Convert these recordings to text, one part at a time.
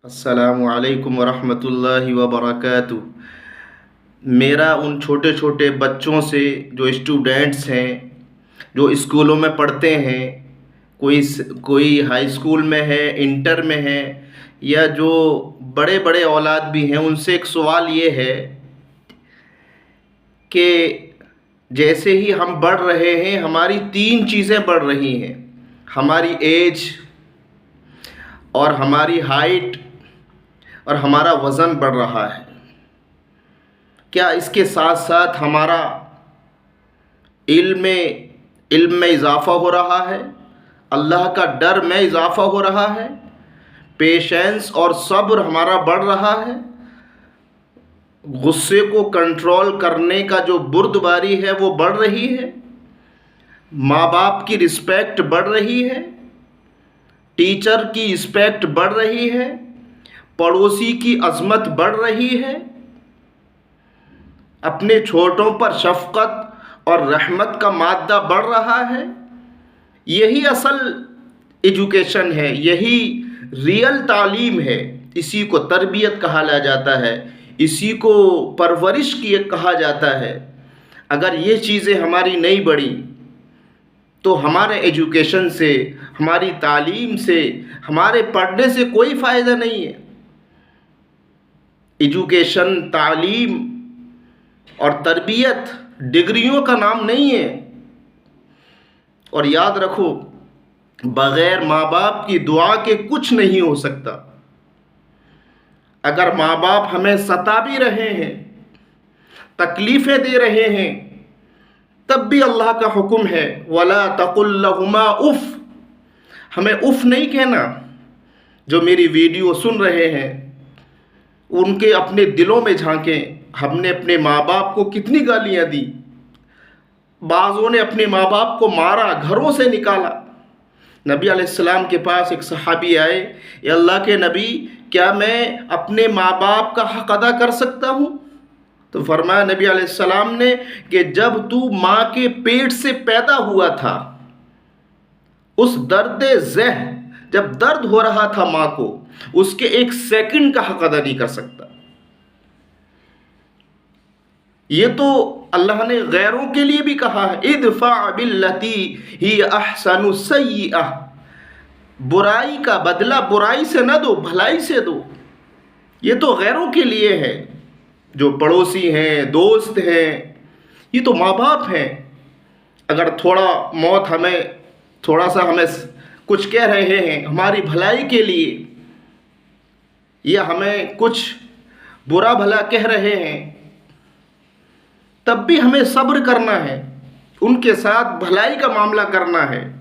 अस्सलामु अलैकुम वरहमतुल्लाहि वबरकातुहू। मेरा उन छोटे छोटे बच्चों से जो स्टूडेंट्स हैं, जो स्कूलों में पढ़ते हैं, कोई हाई स्कूल में है, इंटर में है, या जो बड़े बड़े औलाद भी हैं, उनसे एक सवाल ये है कि जैसे ही हम बढ़ रहे हैं, हमारी तीन चीज़ें बढ़ रही हैं। हमारी एज और हमारी हाइट और हमारा वज़न बढ़ रहा है। क्या इसके साथ साथ हमारा इल्म में इजाफ़ा हो रहा है? अल्लाह का डर में इजाफ़ा हो रहा है? पेशेंस और सब्र हमारा बढ़ रहा है? गुस्से को कंट्रोल करने का जो बुर्दबारी है वो बढ़ रही है? माँ बाप की रिस्पेक्ट बढ़ रही है? टीचर की रिस्पेक्ट बढ़ रही है? पड़ोसी की अज़मत बढ़ रही है? अपने छोटों पर शफ़क़त और रहमत का मादा बढ़ रहा है? यही असल एजुकेशन है, यही रियल तालीम है। इसी को तरबियत कहा जाता है, इसी को परवरिश की कहा जाता है। अगर ये चीज़ें हमारी नहीं बढ़ी तो हमारे एजुकेशन से, हमारी तालीम से, हमारे पढ़ने से कोई फ़ायदा नहीं है। एजुकेशन, तालीम और तरबियत डिग्रियों का नाम नहीं है। और याद रखो, बग़ैर माँ बाप की दुआ के कुछ नहीं हो सकता। अगर माँ बाप हमें सता भी रहे हैं, तकलीफ़ें दे रहे हैं, तब भी अल्लाह का हुक्म है, वला तक़ुल लहुमा उफ़। हमें उफ़ नहीं कहना। जो मेरी वीडियो सुन रहे हैं, उनके अपने दिलों में झांकें। हमने अपने माँ बाप को कितनी गालियाँ दी। बाज़ों ने अपने माँ बाप को मारा, घरों से निकाला। नबी अलैहिस्सलाम के पास एक सहाबी आए, या अल्लाह के नबी, क्या मैं अपने माँ बाप का हक़ अदा कर सकता हूँ? तो फरमाया नबी अलैहिस्सलाम ने कि जब तू माँ के पेट से पैदा हुआ था, उस दर्द ज़ह, जब दर्द हो रहा था माँ को, उसके एक सेकंड का हक़ अदा नहीं कर सकता। ये तो अल्लाह ने गैरों के लिए भी कहा है, इदफ़ा बिल्लती ही अहसनु सय्यिअह। बुराई का बदला बुराई से न दो, भलाई से दो। ये तो गैरों के लिए है। जो पड़ोसी हैं, दोस्त हैं, ये तो माँ बाप हैं। अगर थोड़ा सा हमें कुछ कह रहे हैं हमारी भलाई के लिए, या हमें कुछ बुरा भला कह रहे हैं, तब भी हमें सब्र करना है, उनके साथ भलाई का मामला करना है।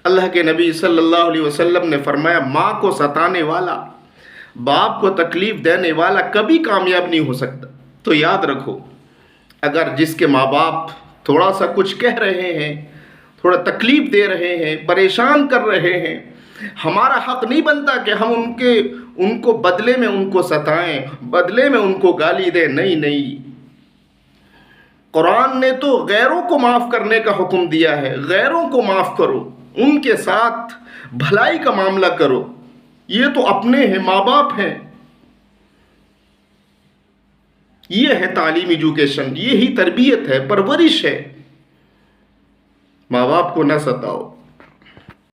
अल्लाह के नबी सल्लल्लाहु अलैहि वसल्लम ने फरमाया, माँ को सताने वाला, बाप को तकलीफ़ देने वाला कभी कामयाब नहीं हो सकता। तो याद रखो, अगर जिसके माँ बाप थोड़ा सा कुछ कह रहे हैं, थोड़ा तकलीफ़ दे रहे हैं, परेशान कर रहे हैं, हमारा हक़ नहीं बनता कि हम उनको बदले में उनको सताएं, बदले में उनको गाली दें। नहीं नहीं, कुरान ने तो गैरों को माफ़ करने का हुक्म दिया है। गैरों को माफ़ करो, उनके साथ भलाई का मामला करो। ये तो अपने हैं, माँ बाप हैं। ये है तालीम, एजुकेशन, ये ही तरबियत है, परवरिश है। माँ बाप को न सताओ।